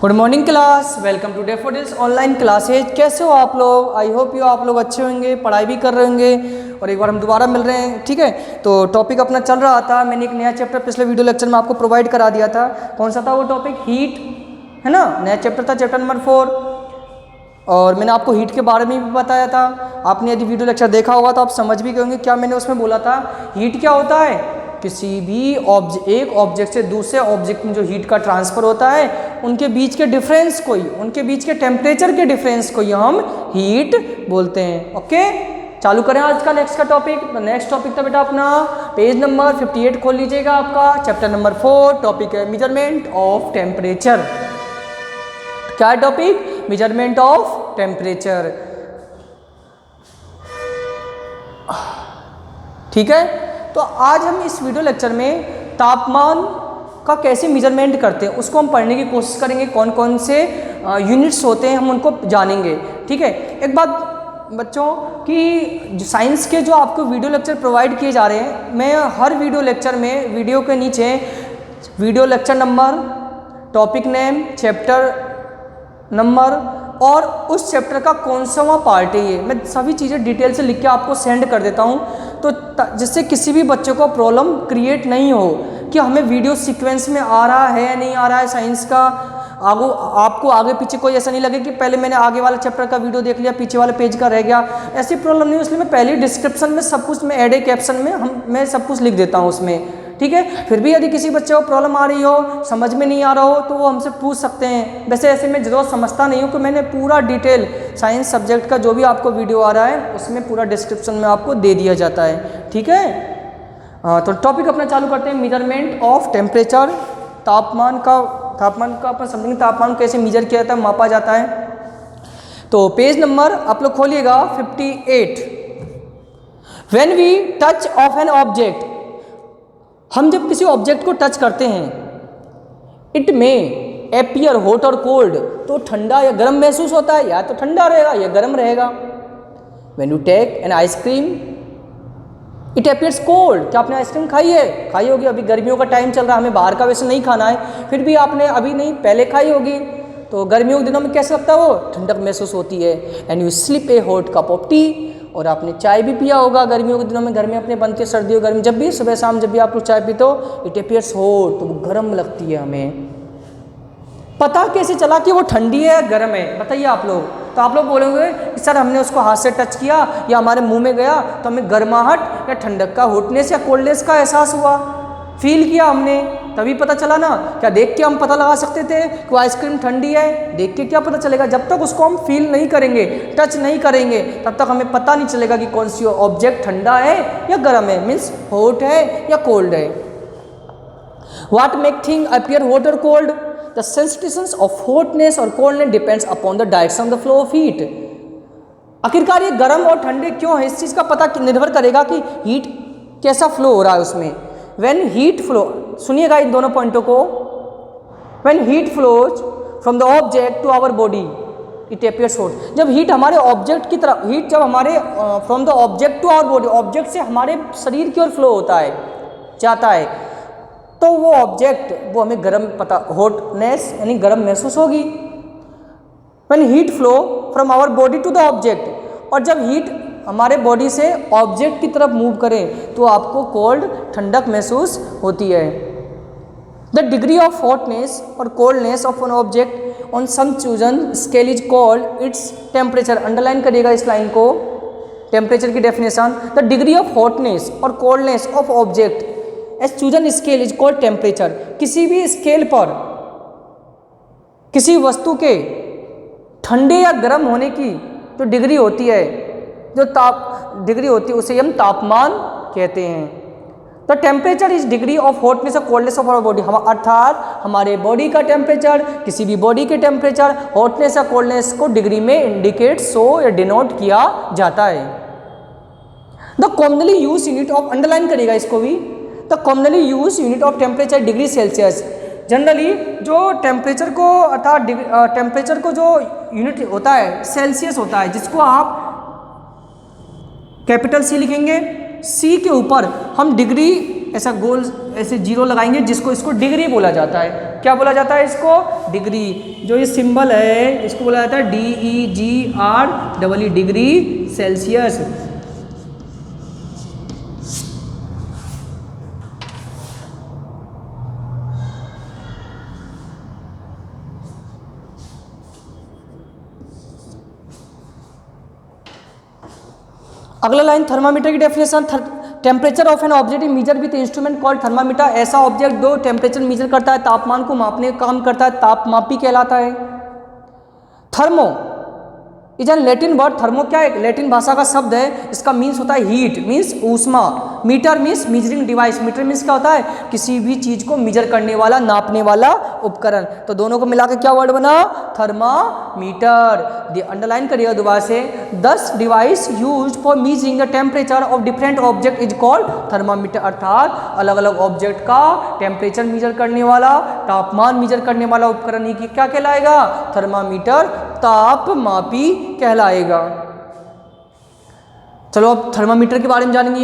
Good morning class, welcome to Daffodils online classes. कैसे हो आप लोग? आई होप यू आप लोग अच्छे होंगे, पढ़ाई भी कर रहे होंगे और एक बार हम दोबारा मिल रहे हैं। ठीक है, तो टॉपिक अपना चल रहा था। मैंने एक नया चैप्टर पिछले वीडियो लेक्चर में आपको प्रोवाइड करा दिया था। कौन सा था वो टॉपिक? हीट, है ना। नया चैप्टर था, चैप्टर नंबर 4, और मैंने आपको हीट के बारे में भी बताया था। आपने यदि वीडियो लेक्चर देखा होगा तो आप समझ भी गए होंगे क्या मैंने उसमें बोला था। हीट क्या होता है? किसी भी एक ऑब्जेक्ट से दूसरे ऑब्जेक्ट में जो हीट का ट्रांसफर होता है, उनके बीच के डिफरेंस को ही, उनके बीच के टेम्परेचर के डिफरेंस को ही हम हीट बोलते हैं। ओके, चालू करें आज का नेक्स्ट का टॉपिक। नेक्स्ट टॉपिक था बेटा अपना पेज नंबर 58 खोल लीजिएगा, आपका चैप्टर नंबर 4। टॉपिक है मेजरमेंट ऑफ टेम्परेचर। क्या है टॉपिक? Measurement of temperature. ठीक है, तो आज हम इस वीडियो लेक्चर में तापमान का कैसे मेजरमेंट करते हैं उसको हम पढ़ने की कोशिश करेंगे। कौन कौन से यूनिट्स होते हैं हम उनको जानेंगे। ठीक है, एक बात बच्चों कि साइंस के जो आपको वीडियो लेक्चर प्रोवाइड किए जा रहे हैं, मैं हर वीडियो लेक्चर में वीडियो के नीचे video lecture number, topic name, chapter number और उस चैप्टर का कौन सा वहाँ पार्ट है, ये मैं सभी चीज़ें डिटेल से लिख के आपको सेंड कर देता हूँ, तो जिससे किसी भी बच्चे को प्रॉब्लम क्रिएट नहीं हो कि हमें वीडियो सीक्वेंस में आ रहा है या नहीं आ रहा है साइंस का। आपको आगे पीछे कोई ऐसा नहीं लगे कि पहले मैंने आगे वाले चैप्टर का वीडियो देख लिया, पीछे वाले पेज का रह गया। ऐसी प्रॉब्लम नहीं हो, इसलिए मैं पहले डिस्क्रिप्शन में सब कुछ, मैं ऐड ए कैप्शन में मैं सब कुछ लिख देता हूँ उसमें। ठीक है, फिर भी यदि किसी बच्चे को प्रॉब्लम आ रही हो, समझ में नहीं आ रहा हो, तो वो हमसे पूछ सकते हैं। वैसे ऐसे मैं जरूर समझता नहीं हूँ कि मैंने पूरा डिटेल साइंस सब्जेक्ट का जो भी आपको वीडियो आ रहा है उसमें पूरा डिस्क्रिप्शन में आपको दे दिया जाता है। ठीक है, तो टॉपिक अपना चालू करते हैं, मेजरमेंट ऑफ टेम्परेचर। तापमान का अपन समझेंगे, तापमान कैसे मेजर किया जाता है, मापा जाता है। तो पेज नंबर आप लोग खोलिएगा 58। When we touch of an object, हम जब किसी ऑब्जेक्ट को टच करते हैं, इट में एपियर हॉट और कोल्ड, तो ठंडा या गर्म महसूस होता है, या तो ठंडा रहेगा या गर्म रहेगा। When you take an ice cream it appears cold, क्या आपने आइसक्रीम खाई है? खाई होगी, अभी गर्मियों का टाइम चल रहा है, हमें बाहर का वैसे नहीं खाना है, फिर भी आपने अभी नहीं पहले खाई होगी, तो गर्मियों के दिनों में कैसा लगता है? वो ठंडक महसूस होती है। And you slip A hot cup of T, और आपने चाय भी पिया होगा गर्मियों के दिनों में, गर्मी अपने बनती है, सर्दियों गर्मी, जब भी सुबह शाम जब भी आप लोग चाय पीते हो, इट एपियर्स हॉट, तो वो गर्म लगती है हमें। पता कैसे चला कि वो ठंडी है या गर्म है? बताइए आप लोग। तो आप लोग बोलोगे सर हमने उसको हाथ से टच किया या हमारे मुंह में गया तो हमें गर्माहट या ठंडक का, हॉटनेस या कोल्डनेस का एहसास हुआ, फील किया हमने, तभी पता चला ना। क्या देख के हम पता लगा सकते थे कि आइसक्रीम ठंडी है? देख के क्या पता चलेगा? जब तक उसको हम फील नहीं करेंगे, टच नहीं करेंगे, तब तक हमें पता नहीं चलेगा कि कौन सी ऑब्जेक्ट ठंडा है या गर्म है, मीन्स हॉट है या कोल्ड है। What make thing appear hot और cold? The sensitivity of hotness और coldness depends upon the direction of the flow of heat. आखिरकार ये गर्म और ठंडे क्यों है, इस चीज़ का पता निर्भर करेगा कि हीट कैसा फ्लो हो रहा है उसमें। When heat flow, सुनिएगा इन दोनों पॉइंटों को। When heat flows from the object to our body, it appears hot। जब हीट हमारे ऑब्जेक्ट की तरफ, हीट जब हमारे from the object to our body, object से हमारे शरीर की ओर फ्लो होता है, जाता है, तो वो ऑब्जेक्ट, वो हमें गर्म पता, हॉटनेस यानी गर्म महसूस होगी। When heat flow from our body to the object, और जब हीट हमारे बॉडी से ऑब्जेक्ट की तरफ मूव करें तो आपको कोल्ड, ठंडक महसूस होती है। द डिग्री ऑफ हॉटनेस और coldness of an object on some chosen scale is called its temperature. Underline करिएगा इस लाइन को, टेम्परेचर की definition. The degree of hotness और coldness of object as chosen scale is called temperature. किसी भी scale पर किसी वस्तु के ठंडे या गर्म होने की जो डिग्री होती है, जो डिग्री होती है, उसे हम तापमान कहते हैं। The temperature is degree of hotness और कोल्डनेस ऑफ आवर बॉडी, अर्थात हमारे बॉडी का टेम्परेचर, किसी भी बॉडी के टेम्परेचर, हॉटनेस या कोल्डनेस को डिग्री में इंडिकेट, शो या डिनोट किया जाता है। The commonly use unit of, underline करिएगा इसको भी, the commonly use unit of temperature degree Celsius. Generally जो टेम्परेचर को, अर्थात टेम्परेचर को जो यूनिट होता है सेल्सियस होता है, जिसको आप कैपिटल सी लिखेंगे, सी के ऊपर हम डिग्री ऐसा गोल ऐसे जीरो लगाएंगे, जिसको इसको डिग्री बोला जाता है। क्या बोला जाता है इसको? डिग्री। जो ये सिंबल है इसको बोला जाता है DEGR डिग्री सेल्सियस। अगला लाइन थर्मामीटर की definition. Temperature of an object measure with instrument called thermometer. ऐसा ऑब्जेक्ट जो टेम्परेचर मेजर करता है, तापमान को मापने का काम करता है, तापमापी कहलाता है। Thermo is an Latin word. Thermo क्या है? लैटिन भाषा का शब्द है। इसका मीन्स होता है हीट, मीन्स ऊष्मा। Meter means measuring device. Meter means क्या होता है? किसी भी चीज को मेजर करने वाला, नापने वाला उपकरण। तो दोनों को मिलाकर क्या वर्ड बना? थर्मामीटर। अंडरलाइन करिएगा दोबारा से। 10 device used for measuring the temperature of different object is called thermometer. अर्थात अलग अलग ऑब्जेक्ट का टेम्परेचर मेजर करने वाला, तापमान मेजर करने वाला उपकरण ही क्या कहलाएगा? थर्मामीटर, तापमापी कहलाएगा। चलो अब थर्मामीटर के बारे में जानेंगे।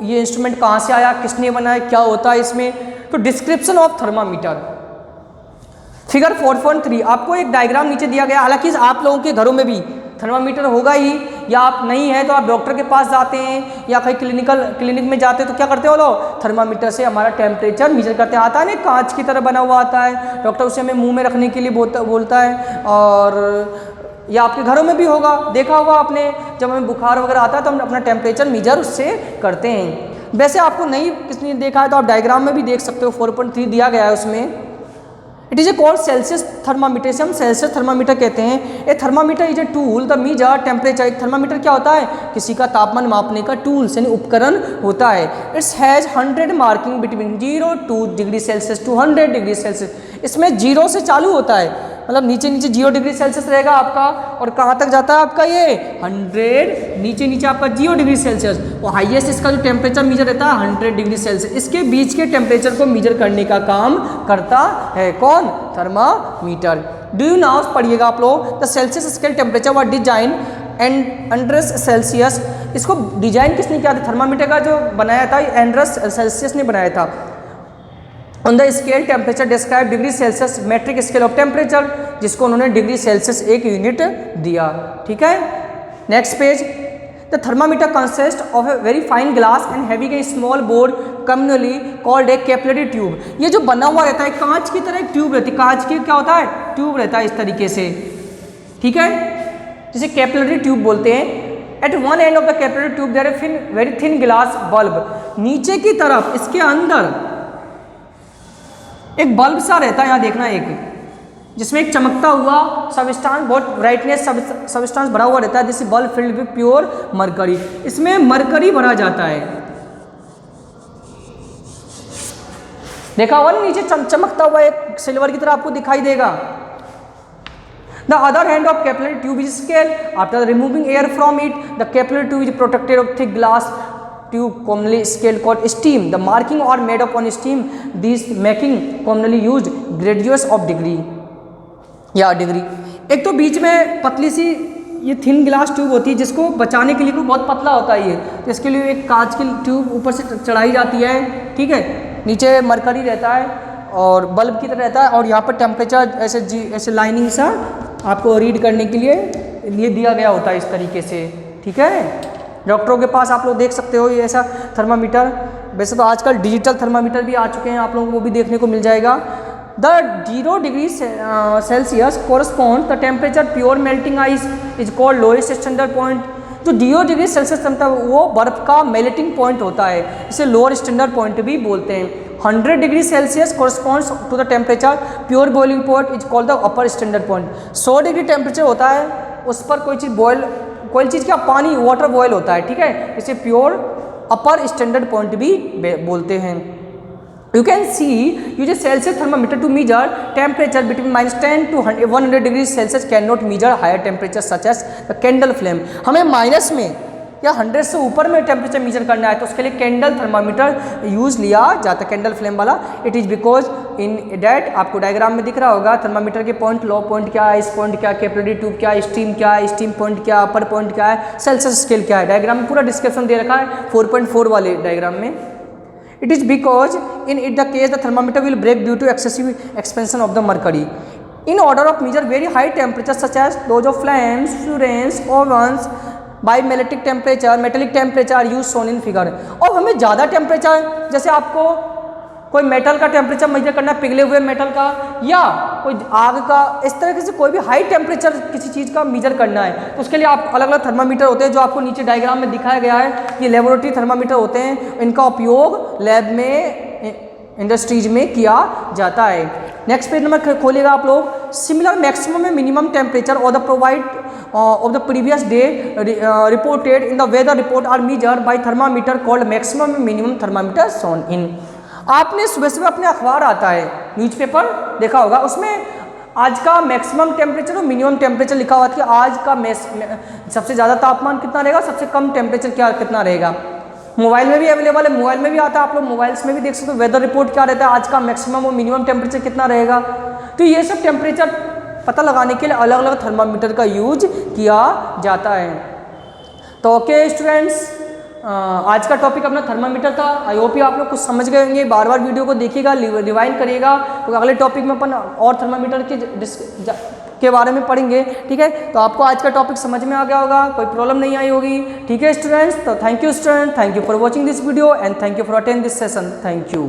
ये इंस्ट्रूमेंट कहाँ से आया, किसने बनाया, क्या होता है इसमें। तो डिस्क्रिप्शन ऑफ थर्मामीटर, फिगर 4.3। आपको एक डायग्राम नीचे दिया गया। हालांकि आप लोगों के घरों में भी थर्मामीटर होगा ही, या आप नहीं है तो आप डॉक्टर के पास जाते हैं या कहीं क्लिनिक में जाते हैं तो क्या करते हो लोग? थर्मामीटर से हमारा टेम्परेचर मेजर करते हैं। आता है ना, कांच की तरह बना हुआ आता है। डॉक्टर उसे हमें मुंह में रखने के लिए बोलता है। और या आपके घरों में भी होगा, देखा होगा आपने, जब हमें बुखार वगैरह आता है तो हम अपना टेम्परेचर मेजर उससे करते हैं। वैसे आपको नहीं किसने देखा है तो आप डायग्राम में भी देख सकते हो, 4.3 दिया गया है उसमें। It is a called Celsius thermometer. से हम सेल्सियस थर्मामीटर कहते हैं। A thermometer is a tool the measure temperature. एक थर्मामीटर क्या होता है? किसी का तापमान मापने का टूल्स यानी उपकरण होता है। It's has 100 marking between 0 to degree Celsius to 100 degree Celsius. इसमें 0 से चालू होता है, मतलब नीचे 0 डिग्री सेल्सियस रहेगा आपका, और कहाँ तक जाता है आपका ये 100, नीचे आपका 0 डिग्री सेल्सियस। और हाईएस्ट इसका जो टेम्परेचर मेजर रहता है 100 डिग्री सेल्सियस। इसके बीच के टेम्परेचर को मेजर करने का काम करता है कौन? थर्मामीटर। डू यू नाउ पढ़िएगा आप लोग। द सेल्सियस स्केल टेम्परेचर व डिजाइन एंड्रस सेल्सियस। इसको डिजाइन किसने किया था? थर्मामीटर का जो बनाया था एंड्रस सेल्सियस ने बनाया था। On the scale temperature describe degree Celsius metric scale of temperature, जिसको उन्होंने डिग्री सेल्सियस एक यूनिट दिया। ठीक है, next page. The thermometer consist of a very fine glass and having a small board commonly called a capillary tube. ये जो बना हुआ रहता है कांच की तरह, एक ट्यूब रहती है, कांच की क्या होता है? ट्यूब रहता है इस तरीके से। ठीक है, जिसे कैपिलरी ट्यूब बोलते हैं। At one end of the capillary tube there is very thin glass bulb. नीचे की तरफ इसके अंदर एक बल्ब सा रहता है, यहाँ देखना, एक जिसमें एक चमकता हुआ सबस्टांस, बहुत ब्राइटनेस सबस्टांस भरा हुआ रहता है, जैसे bulb filled with pure mercury. इसमें मरकरी भरा जाता है। देखा हुआ नीचे चमकता हुआ एक सिल्वर की तरह आपको दिखाई देगा। The other hand of capillary tube is scale. After removing air from it the capillary tube is protected of thick glass tube commonly scale called steam. The marking are made upon steam. These making commonly used gradius of degree या degree. एक तो बीच में पतली सी ये thin glass tube होती है, जिसको बचाने के लिए कोई बहुत पतला होता है ये, तो इसके लिए एक कांच की ट्यूब ऊपर से चढ़ाई जाती है। ठीक है, नीचे मरकरी रहता है और बल्ब की तरह रहता है, और यहाँ पर टेम्परेचर ऐसे लाइनिंग सा आपको रीड करने के लिए दिया गया होता है इस तरीके से। ठीक है, डॉक्टरों के पास आप लोग देख सकते हो ये ऐसा थर्मामीटर। वैसे तो आजकल डिजिटल थर्मामीटर भी आ चुके हैं, आप लोगों को वो भी देखने को मिल जाएगा। The 0 degree Celsius correspond the temperature pure melting ice is called lowest standard point. जो 0 डिग्री सेल्सियस वो बर्फ का मेल्टिंग पॉइंट होता है, इसे लोअर स्टैंडर्ड पॉइंट भी बोलते हैं। 100 degree Celsius corresponds to the temperature pure boiling point is called the upper standard point. 100 degree temperature होता है, उस पर कोई चीज़ क्या पानी वाटर बॉयल होता है। ठीक है, इसे प्योर अपर स्टैंडर्ड पॉइंट भी बोलते हैं। You can see use a Celsius thermometer to measure temperature between -10 to 100 degree Celsius. Can not measure higher temperature such as the candle flame. हमें माइनस में या 100 से ऊपर में टेम्परेचर मेजर करना है तो उसके लिए कैंडल थर्मामीटर यूज़ लिया जाता है, कैंडल फ्लेम वाला। It is because in that, आपको डायग्राम में दिख रहा होगा थर्मामीटर के पॉइंट, लो पॉइंट क्या है, इस पॉइंट क्या है, कैपिलरी ट्यूब क्या है, स्टीम क्या है, स्टीम पॉइंट क्या है, अपर पॉइंट क्या है, सेल्सियस स्केल क्या है। डायग्राम में पूरा डिस्क्रिप्शन दे रखा है 4.4 वाले डायग्राम में। It is because in it the case the thermometer will break due to excessive expansion of the mercury. In order of measure very high temperatures such as those of flames, furnace, ovens, by metallic temperature, metallic temperature use shown in figure. और हमें ज़्यादा temperature, जैसे आपको कोई metal का temperature measure करना है, पिघले हुए मेटल का या कोई आग का, इस तरह से कोई भी हाई टेम्परेचर किसी चीज़ का मेजर करना है तो उसके लिए आप अलग अलग थर्मामीटर होते हैं जो आपको नीचे डायग्राम में दिखाया गया है। ये लेबोरेटरी थर्मामीटर होते हैं, इनका उपयोग लैब में, इंडस्ट्रीज में किया जाता है। नेक्स्ट पेज नंबर खोलिएगा आप लोग। Similar maximum and minimum temperature और the provide of the previous day reported in the weather report are measured by thermometer called maximum and minimum thermometer shown in। आपने सुबह सुबह अपने अखबार आता है, न्यूज़पेपर देखा होगा, उसमें आज का मैक्सिमम टेम्परेचर और मिनिमम टेम्परेचर लिखा हुआ था कि आज का सबसे ज़्यादा तापमान कितना रहेगा, सबसे कम टेम्परेचर कितना रहेगा। मोबाइल में भी अवेलेबल है, मोबाइल में भी आता है, आप लोग मोबाइल्स में भी देख सकते हो। वेदर रिपोर्ट क्या रहता है, आज का मैक्सिमम और मिनिमम टेम्परेचर कितना रहेगा। तो ये सब टेम्परेचर पता लगाने के लिए अलग अलग थर्मामीटर का यूज किया जाता है। तो ओके स्टूडेंट्स, आज का टॉपिक अपना थर्मामीटर था। आई होप आप लोग कुछ समझ गए होंगे। बार बार वीडियो को देखिएगा, रिवाइंड करिएगा, तो अगले टॉपिक में अपन और थर्मामीटर के बारे में पढ़ेंगे। ठीक है, तो आपको आज का टॉपिक समझ में आ गया होगा, कोई प्रॉब्लम नहीं आई होगी। ठीक है स्टूडेंट्स, तो thank you student, thank you for watching this video and thank you for attend this session. Thank you.